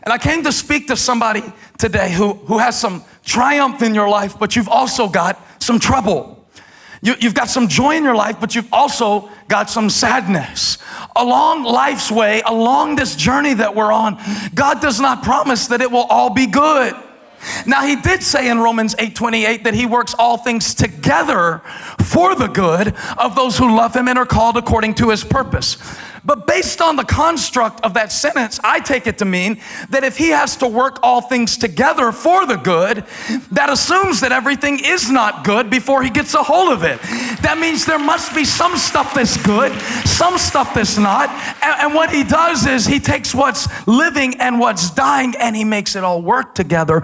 And I came to speak to somebody today who has some triumph in your life, but you've also got some trouble. You've got some joy in your life, but you've also got some sadness. Along life's way, along this journey that we're on, God does not promise that it will all be good. Now, he did say in Romans 8:28 that he works all things together for the good of those who love him and are called according to his purpose. But based on the construct of that sentence, I take it to mean that if he has to work all things together for the good, that assumes that everything is not good before he gets a hold of it. That means there must be some stuff that's good, some stuff that's not. And what he does is he takes what's living and what's dying and he makes it all work together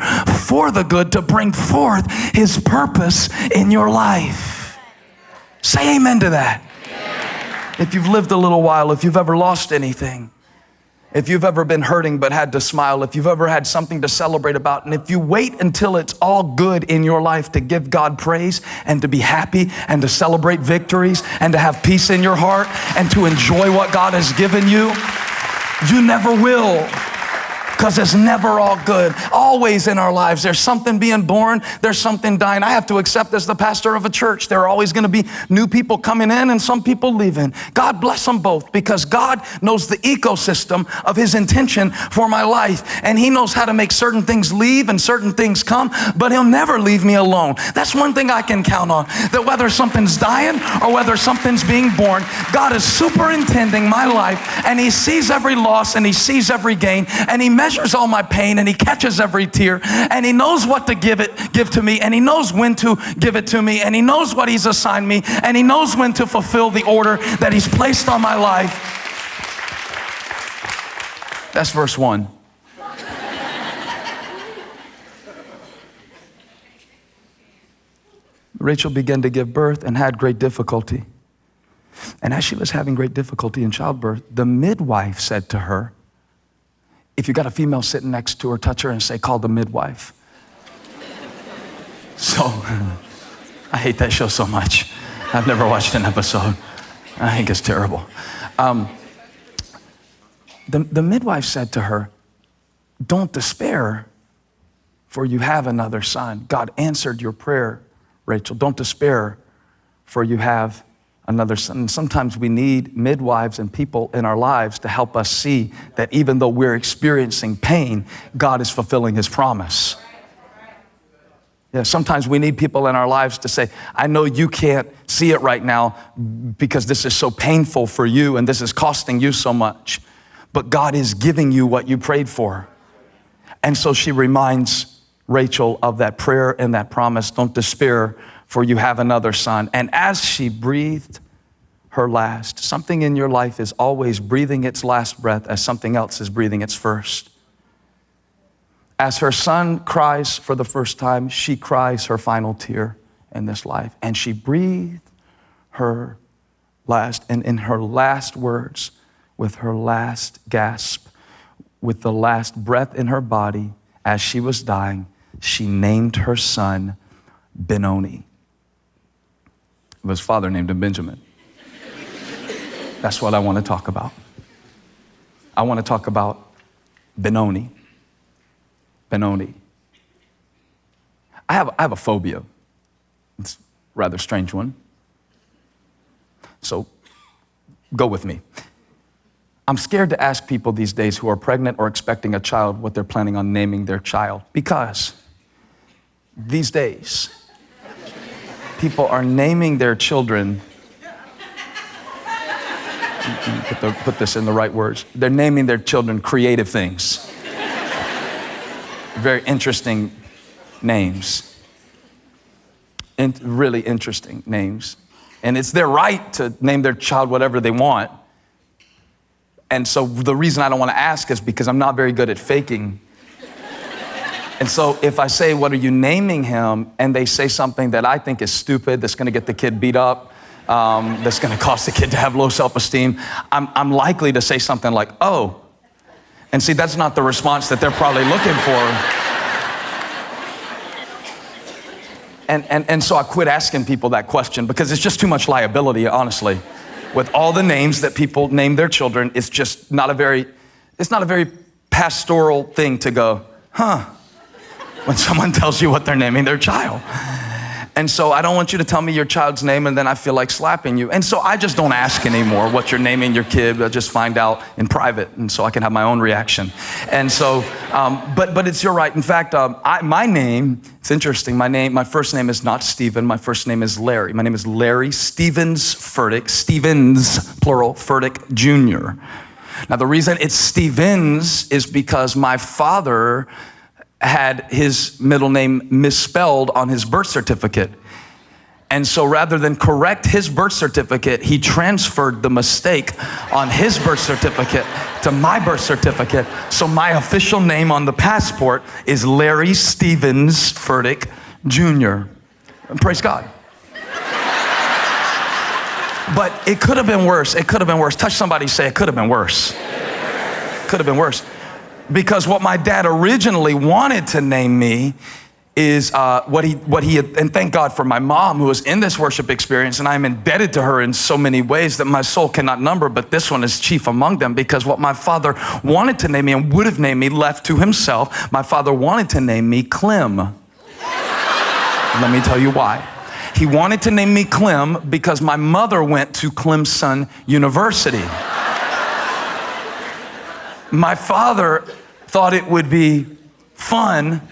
for the good to bring forth his purpose in your life. Say amen to that. If you've lived a little while, if you've ever lost anything, if you've ever been hurting but had to smile, if you've ever had something to celebrate about, and if you wait until it's all good in your life to give God praise and to be happy and to celebrate victories and to have peace in your heart and to enjoy what God has given you, you never will. Because it's never all good. Always in our lives, there's something being born, there's something dying. I have to accept as the pastor of a church, there are always going to be new people coming in and some people leaving. God bless them both, because God knows the ecosystem of his intention for my life. And he knows how to make certain things leave and certain things come, but he'll never leave me alone. That's one thing I can count on, that whether something's dying or whether something's being born, God is superintending my life, and he sees every loss and he sees every gain, and he measures all my pain, and he catches every tear, and he knows what to give to me, and he knows when to give it to me, and he knows what he's assigned me, and he knows when to fulfill the order that he's placed on my life. That's verse 1. Rachel began to give birth and had great difficulty. And as she was having great difficulty in childbirth, the midwife said to her, if you got a female sitting next to her, touch her and say, call the midwife. So, I hate that show so much. I've never watched an episode. I think it's terrible. The midwife said to her, don't despair, for you have another son. God answered your prayer, Rachel. Don't despair, for you have another son. And sometimes we need midwives and people in our lives to help us see that even though we're experiencing pain, God is fulfilling his promise. Yeah, sometimes we need people in our lives to say, I know you can't see it right now because this is so painful for you and this is costing you so much, but God is giving you what you prayed for. And so she reminds Rachel of that prayer and that promise, don't despair, for you have another son. And as she breathed her last, something in your life is always breathing its last breath as something else is breathing its first. As her son cries for the first time, she cries her final tear in this life. And she breathed her last, and in her last words, with her last gasp, with the last breath in her body, as she was dying, she named her son Ben-Oni. His father named him Benjamin. That's what I want to talk about. I want to talk about Ben-Oni. Ben-Oni. I have a phobia. It's a rather strange one. So go with me. I'm scared to ask people these days who are pregnant or expecting a child what they're planning on naming their child, because these days, people are naming their children, put this in the right words, they're naming their children creative things. Very interesting names. And really interesting names. And it's their right to name their child whatever they want. And so the reason I don't want to ask is because I'm not very good at faking. And so if I say, what are you naming him? And they say something that I think is stupid, that's going to get the kid beat up, that's going to cause the kid to have low self-esteem, I'm likely to say something like, oh. And see, that's not the response that they're probably looking for. And so I quit asking people that question because it's just too much liability, honestly. With all the names that people name their children, it's just not a very pastoral thing to go, huh, when someone tells you what they're naming their child. And so I don't want you to tell me your child's name and then I feel like slapping you. And so I just don't ask anymore what you're naming your kid. I just find out in private, and so I can have my own reaction. And so, but it's your right. In fact, my name, it's interesting. My first name is not Stephen. My first name is Larry. My name is Larry Stevens Furtick. Stevens, plural, Furtick Jr. Now, the reason it's Stevens is because my father had his middle name misspelled on his birth certificate. And so rather than correct his birth certificate, he transferred the mistake on his birth certificate to my birth certificate. So my official name on the passport is Larry Stevens Furtick Jr. And praise God. But it could have been worse. It could have been worse. Touch somebody, say it could have been worse. Could have been worse. Because what my dad originally wanted to name me is what he had, and thank God for my mom who was in this worship experience, and I'm indebted to her in so many ways that my soul cannot number, but this one is chief among them, because what my father wanted to name me and would have named me, left to himself, my father wanted to name me Clem. Let me tell you why. He wanted to name me Clem because my mother went to Clemson University. My father thought it would be fun,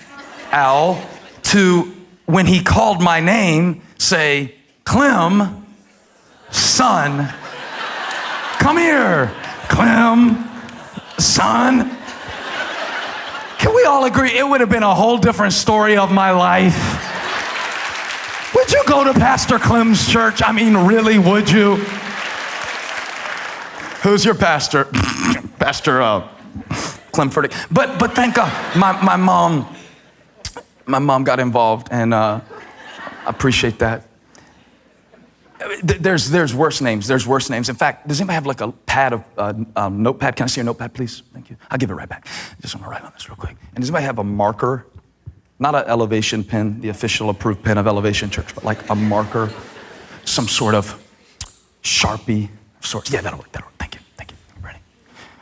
Al, to, when he called my name, say, Clem, son, come here, Clem, son. Can we all agree it would have been a whole different story of my life? Would you go to Pastor Clem's church? I mean, really, would you? Who's your pastor? Pastor Clem Furtick. But thank God, my mom got involved, and I appreciate that. There's worse names. There's worse names. In fact, does anybody have like a pad of notepad? Can I see your notepad, please? Thank you. I'll give it right back. I just want to write on this real quick. And does anybody have a marker? Not an Elevation pen, the official approved pen of Elevation Church, but like a marker, some sort of Sharpie of sorts. Yeah, that'll work. Thank you. Ready?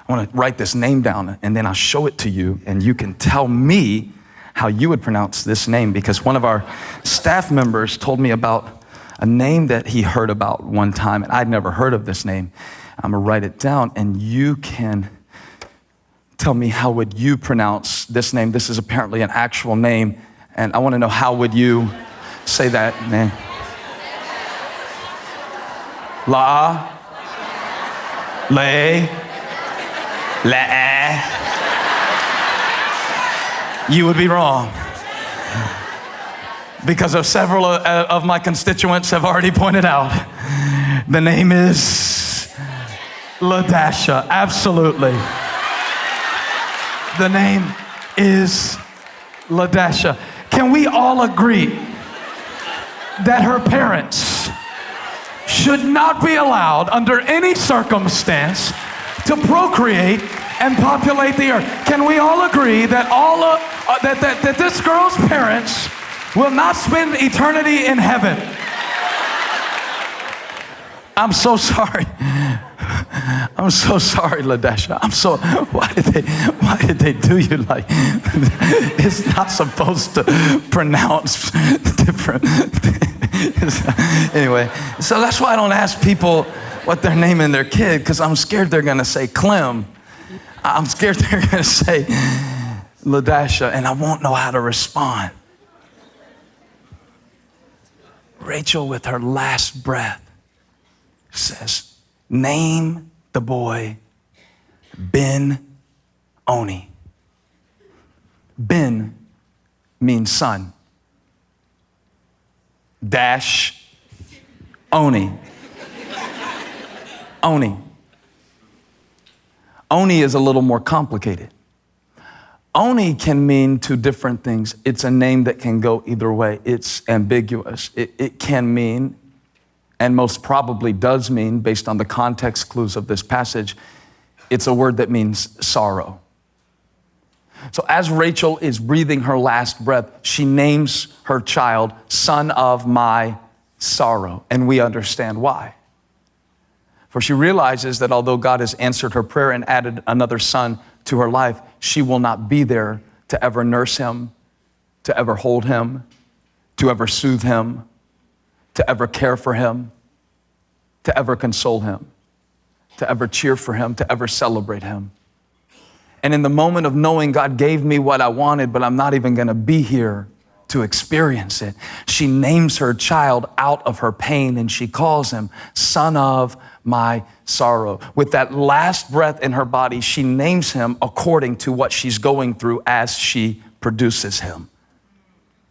I want to write this name down, and then I'll show it to you, and you can tell me how you would pronounce this name, because one of our staff members told me about a name that he heard about one time, and I'd never heard of this name. I'm gonna write it down, and you can tell me how would you pronounce this name. This is apparently an actual name, and I want to know how would you say that name. La, Le, La. You would be wrong, because of several of my constituents have already pointed out. The name is LaDasha. Absolutely. The name is LaDasha. Can we all agree that her parents should not be allowed under any circumstance to procreate and populate the earth? Can we all agree that that this girl's parents will not spend eternity in heaven? I'm so sorry. I'm so sorry, LaDasha. Why did they do you like? It's not supposed to pronounce different. Anyway, so that's why I don't ask people what they're naming their kid, because I'm scared they're gonna say Clem. I'm scared they're gonna say LaDasha, and I won't know how to respond. Rachel, with her last breath, says, name the boy Ben-Oni. Ben means son. Dash, Oni. Oni. Oni is a little more complicated. Oni can mean two different things. It's a name that can go either way. It's ambiguous. It can mean, and most probably does mean, based on the context clues of this passage, it's a word that means sorrow. So as Rachel is breathing her last breath, she names her child son of my sorrow, and we understand why. For she realizes that although God has answered her prayer and added another son to her life, she will not be there to ever nurse him, to ever hold him, to ever soothe him, to ever care for him, to ever console him, to ever cheer for him, to ever celebrate him. And in the moment of knowing God gave me what I wanted, but I'm not even gonna be here to experience it, she names her child out of her pain and she calls him son of my sorrow. With that last breath in her body, she names him according to what she's going through as she produces him.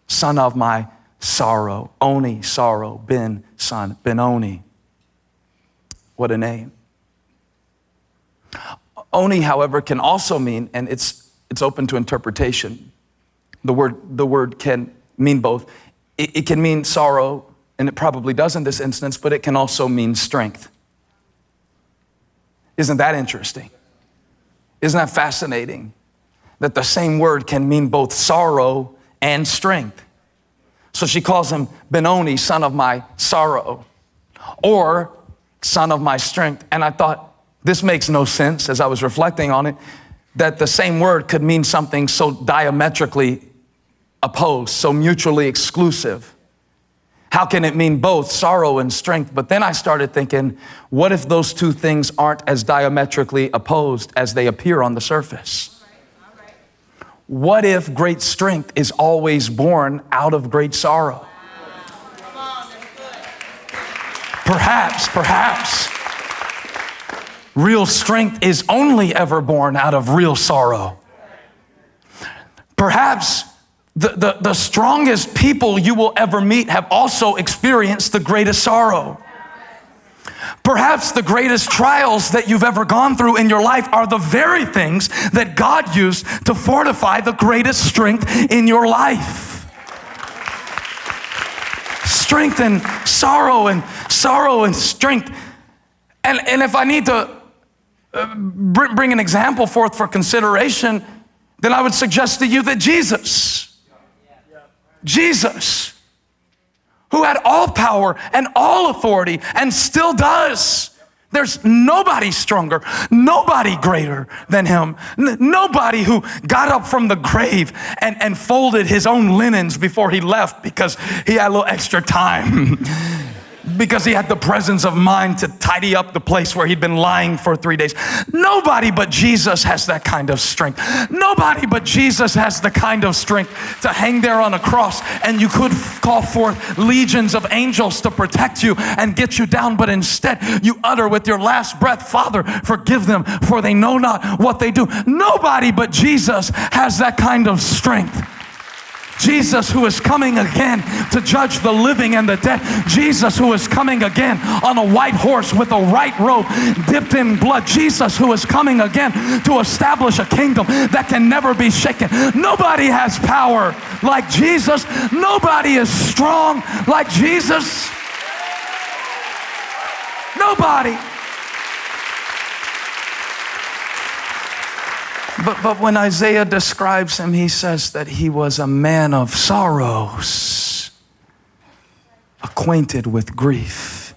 Son of my sorrow. Oni, sorrow. Ben, son. Ben-Oni. What a name. Oni, however, can also mean, and it's open to interpretation. The word can mean both. It can mean sorrow, and it probably does in this instance, but it can also mean strength. Isn't that interesting? Isn't that fascinating? That the same word can mean both sorrow and strength. So she calls him Ben-Oni, son of my sorrow, or son of my strength. And I thought, this makes no sense as I was reflecting on it, that the same word could mean something so diametrically opposed, so mutually exclusive. How can it mean both sorrow and strength? But then I started thinking, what if those two things aren't as diametrically opposed as they appear on the surface? What if great strength is always born out of great sorrow? Perhaps real strength is only ever born out of real sorrow. Perhaps the strongest people you will ever meet have also experienced the greatest sorrow. Perhaps the greatest trials that you've ever gone through in your life are the very things that God used to fortify the greatest strength in your life. Strength and sorrow and strength. And if I need to bring an example forth for consideration, then I would suggest to you that Jesus, who had all power and all authority and still does. There's nobody stronger, nobody greater than him. Nobody who got up from the grave and folded his own linens before he left because he had a little extra time. Because he had the presence of mind to tidy up the place where he'd been lying for 3 days. Nobody but Jesus has that kind of strength. Nobody but Jesus has the kind of strength to hang there on a cross and you could call forth legions of angels to protect you and get you down, but instead you utter with your last breath, Father, forgive them, for they know not what they do. Nobody but Jesus has that kind of strength. Jesus, who is coming again to judge the living and the dead. Jesus, who is coming again on a white horse with a white robe dipped in blood. Jesus, who is coming again to establish a kingdom that can never be shaken. Nobody has power like Jesus. Nobody is strong like Jesus. Nobody. But when Isaiah describes him, he says that he was a man of sorrows, acquainted with grief.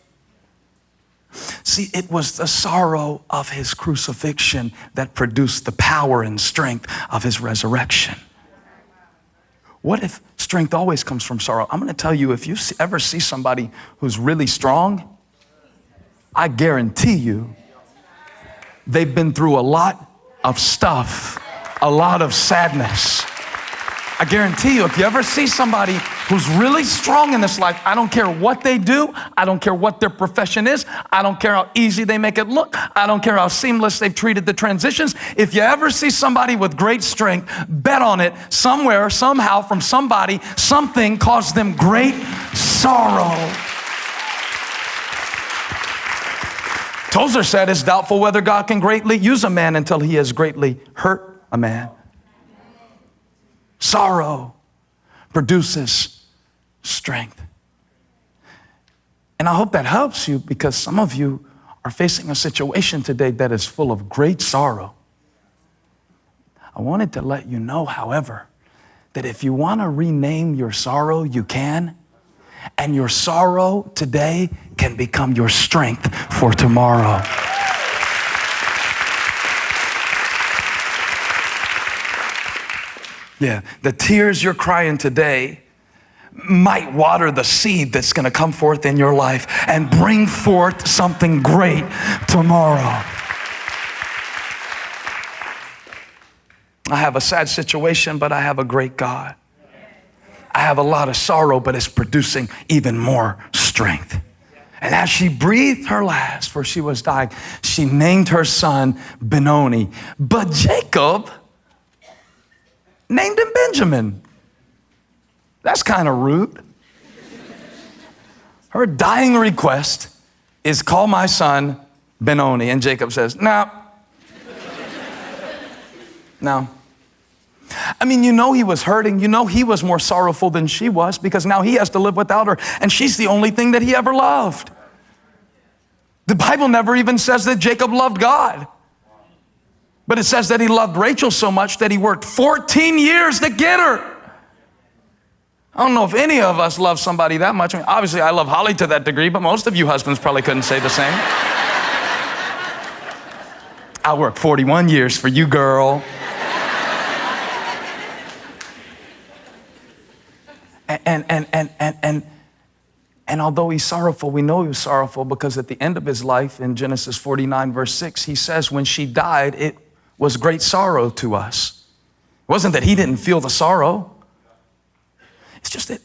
See, it was the sorrow of his crucifixion that produced the power and strength of his resurrection. What if strength always comes from sorrow? I'm going to tell you, if you ever see somebody who's really strong, I guarantee you they've been through a lot of stuff, a lot of sadness. I guarantee you, if you ever see somebody who's really strong in this life, I don't care what they do, I don't care what their profession is, I don't care how easy they make it look, I don't care how seamless they've treated the transitions. If you ever see somebody with great strength, bet on it, somewhere, somehow, from somebody, something caused them great sorrow. Tozer said it's doubtful whether God can greatly use a man until he has greatly hurt a man. Sorrow produces strength. And I hope that helps you, because some of you are facing a situation today that is full of great sorrow. I wanted to let you know, however, that if you want to rename your sorrow, you can. And your sorrow today can become your strength for tomorrow. Yeah, the tears you're crying today might water the seed that's going to come forth in your life and bring forth something great tomorrow. I have a sad situation, but I have a great God. I have a lot of sorrow, but it's producing even more strength. And as she breathed her last, for she was dying, she named her son Ben-Oni. But Jacob named him Benjamin. That's kind of rude. Her dying request is call my son Ben-Oni. And Jacob says, no. No. I mean, you know he was hurting. You know he was more sorrowful than she was because now he has to live without her. And she's the only thing that he ever loved. The Bible never even says that Jacob loved God. But it says that he loved Rachel so much that he worked 14 years to get her. I don't know if any of us love somebody that much. I mean, obviously, I love Holly to that degree, but most of you husbands probably couldn't say the same. I worked 41 years for you, girl. And although he's sorrowful, we know he was sorrowful because at the end of his life in Genesis 49, verse 6, he says, when she died, it was great sorrow to us. It wasn't that he didn't feel the sorrow. It's just that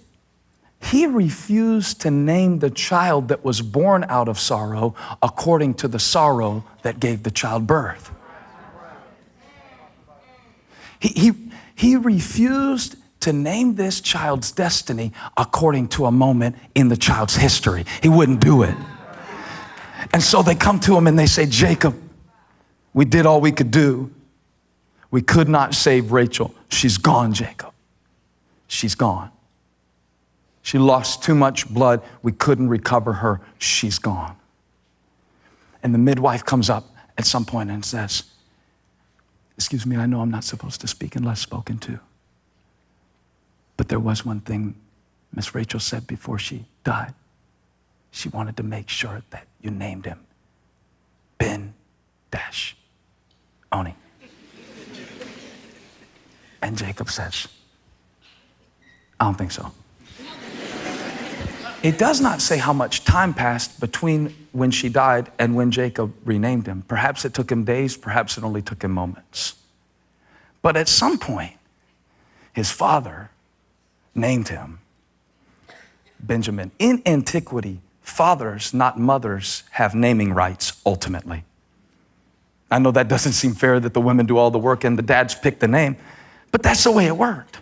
he refused to name the child that was born out of sorrow according to the sorrow that gave the child birth. He refused to name this child's destiny according to a moment in the child's history. He wouldn't do it. And so they come to him and they say, Jacob, we did all we could do. We could not save Rachel. She's gone, Jacob. She's gone. She lost too much blood. We couldn't recover her. She's gone. And the midwife comes up at some point and says, excuse me, I know I'm not supposed to speak unless spoken to. But there was one thing Miss Rachel said before she died. She wanted to make sure that you named him Ben-Oni. And Jacob says, I don't think so. It does not say how much time passed between when she died and when Jacob renamed him. Perhaps it took him days, perhaps it only took him moments. But at some point, his father named him Benjamin. In antiquity, fathers, not mothers, have naming rights ultimately. I know that doesn't seem fair that the women do all the work and the dads pick the name, but that's the way it worked.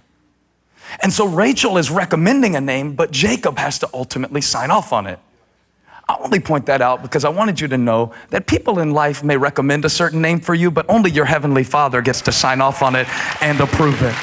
And so Rachel is recommending a name, but Jacob has to ultimately sign off on it. I only point that out because I wanted you to know that people in life may recommend a certain name for you, but only your heavenly Father gets to sign off on it and approve it.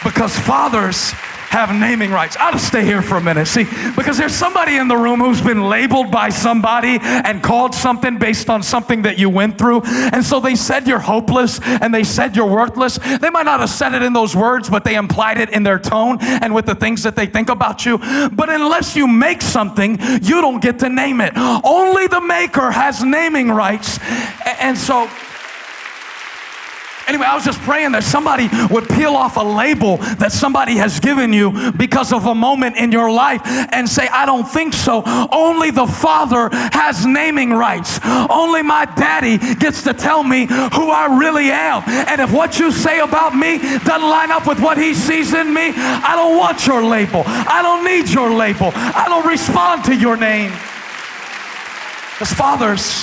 Because fathers have naming rights. I'll just stay here for a minute. See, because there's somebody in the room who's been labeled by somebody and called something based on something that you went through. And so they said you're hopeless and they said you're worthless. They might not have said it in those words, but they implied it in their tone and with the things that they think about you. But unless you make something, you don't get to name it. Only the maker has naming rights. And so anyway, I was just praying that somebody would peel off a label that somebody has given you because of a moment in your life and say, I don't think so. Only the Father has naming rights. Only my daddy gets to tell me who I really am. And if what you say about me doesn't line up with what he sees in me, I don't want your label. I don't need your label. I don't respond to your name. Because fathers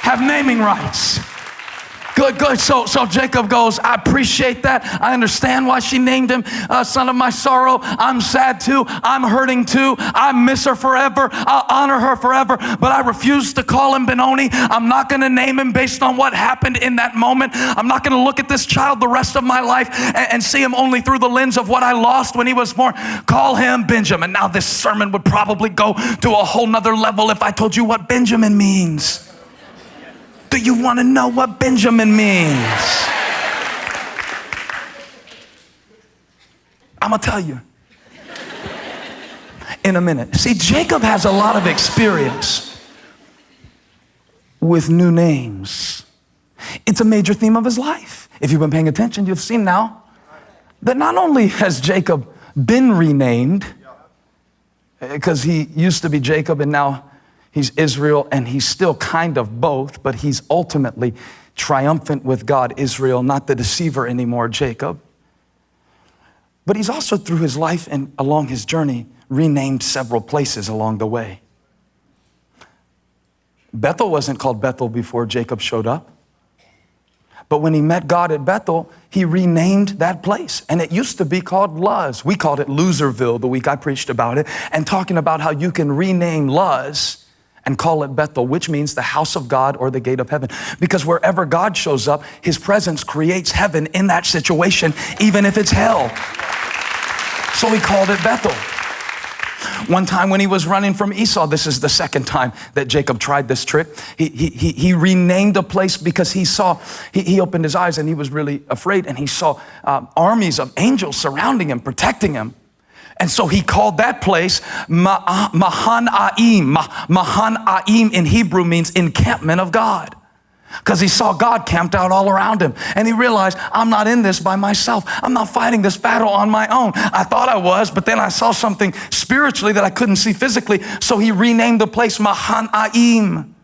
have naming rights. Good. So Jacob goes, I appreciate that. I understand why she named him son of my sorrow. I'm sad too. I'm hurting too. I miss her forever. I'll honor her forever. But I refuse to call him Ben-Oni. I'm not going to name him based on what happened in that moment. I'm not going to look at this child the rest of my life and see him only through the lens of what I lost when he was born. Call him Benjamin. Now this sermon would probably go to a whole nother level if I told you what Benjamin means. Do you want to know what Benjamin means? I'm going to tell you in a minute. See, Jacob has a lot of experience with new names. It's a major theme of his life. If you've been paying attention, you've seen now that not only has Jacob been renamed, because he used to be Jacob and now he's Israel, and he's still kind of both, but he's ultimately triumphant with God, Israel, not the deceiver anymore, Jacob. But he's also, through his life and along his journey, renamed several places along the way. Bethel wasn't called Bethel before Jacob showed up. But when he met God at Bethel, he renamed that place. And it used to be called Luz. We called it Loserville the week I preached about it, and talking about how you can rename Luz and call it Bethel, which means the house of God or the gate of heaven. Because wherever God shows up, his presence creates heaven in that situation, even if it's hell. So he called it Bethel. One time when he was running from Esau, this is the second time that Jacob tried this trick. He renamed a place because he opened his eyes and he was really afraid, and he saw armies of angels surrounding him, protecting him. And so he called that place Mahanaim. Mahanaim in Hebrew means encampment of God, because he saw God camped out all around him. And he realized, I'm not in this by myself. I'm not fighting this battle on my own. I thought I was, but then I saw something spiritually that I couldn't see physically. So he renamed the place Mahanaim.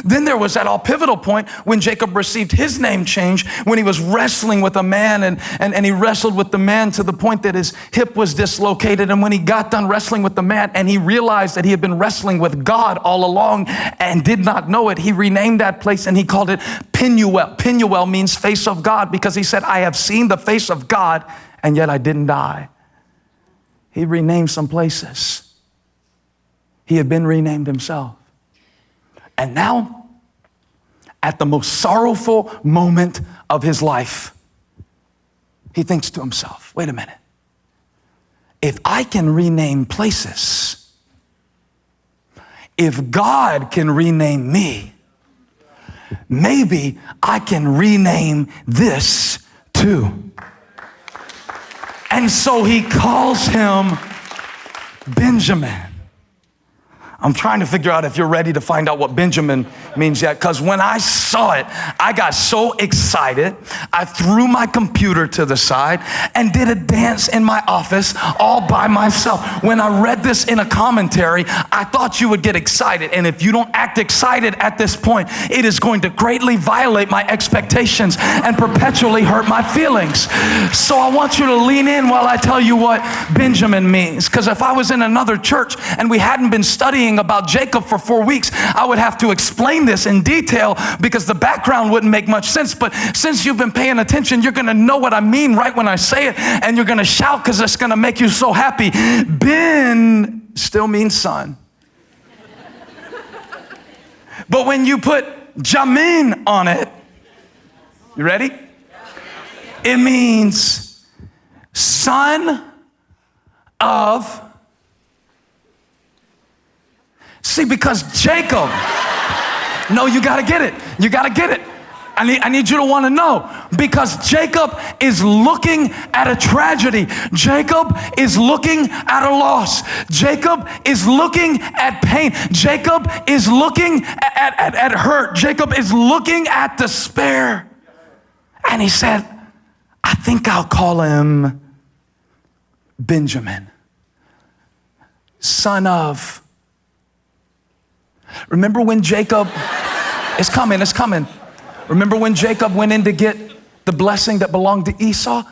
Then there was that all pivotal point when Jacob received his name change, when he was wrestling with a man, and he wrestled with the man to the point that his hip was dislocated. And when he got done wrestling with the man and he realized that he had been wrestling with God all along and did not know it, he renamed that place and he called it Peniel. Peniel means face of God, because he said, I have seen the face of God and yet I didn't die. He renamed some places. He had been renamed himself. And now, at the most sorrowful moment of his life, he thinks to himself, wait a minute. If I can rename places, if God can rename me, maybe I can rename this too. And so he calls him Benjamin. I'm trying to figure out if you're ready to find out what Benjamin means yet, because when I saw it, I got so excited. I threw my computer to the side and did a dance in my office all by myself. When I read this in a commentary, I thought you would get excited. And if you don't act excited at this point, it is going to greatly violate my expectations and perpetually hurt my feelings. So I want you to lean in while I tell you what Benjamin means. Because if I was in another church and we hadn't been studying about Jacob for 4 weeks, I would have to explain this in detail because the background wouldn't make much sense. But since you've been paying attention, you're going to know what I mean right when I say it, and you're going to shout because it's going to make you so happy. Ben still means son. But when you put Jamin on it, you ready? It means son of. See, because Jacob, no, you got to get it. You got to get it. I need you to want to know, because Jacob is looking at a tragedy. Jacob is looking at a loss. Jacob is looking at pain. Jacob is looking at hurt. Jacob is looking at despair. And he said, I think I'll call him Benjamin, son of. Remember when Jacob, it's coming. Remember when Jacob went in to get the blessing that belonged to Esau?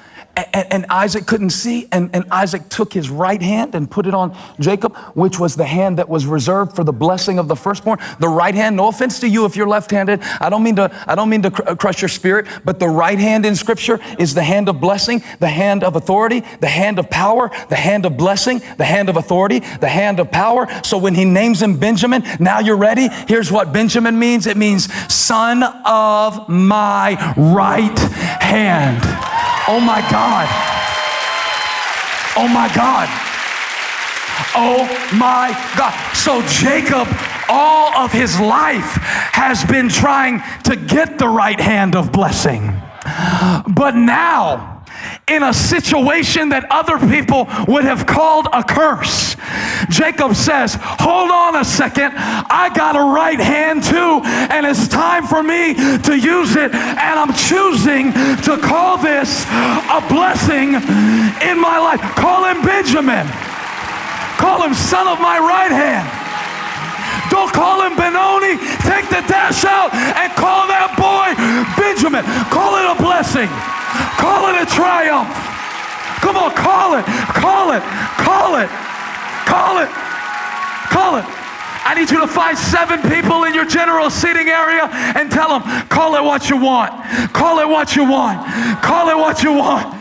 And Isaac couldn't see, and Isaac took his right hand and put it on Jacob, which was the hand that was reserved for the blessing of the firstborn. The right hand, no offense to you if you're left-handed. I don't mean to crush your spirit, but the right hand in Scripture is the hand of blessing, the hand of authority, the hand of power, the hand of blessing, the hand of authority, the hand of power. So when he names him Benjamin, now you're ready. Here's what Benjamin means. It means son of my right hand. Oh my God. Oh my God. Oh my God. So Jacob, all of his life, has been trying to get the right hand of blessing. But now, in a situation that other people would have called a curse, Jacob says, hold on a second, I got a right hand too, and it's time for me to use it, and I'm choosing to call this a blessing in my life. Call him Benjamin. Call him son of my right hand. Don't call him Ben-Oni. Take the dash out and call that boy Benjamin. Call it a blessing. Call it a triumph. Come on, call it. Call it. Call it. Call it. Call it. I need you to find 7 people in your general seating area and tell them, call it what you want. Call it what you want. Call it what you want.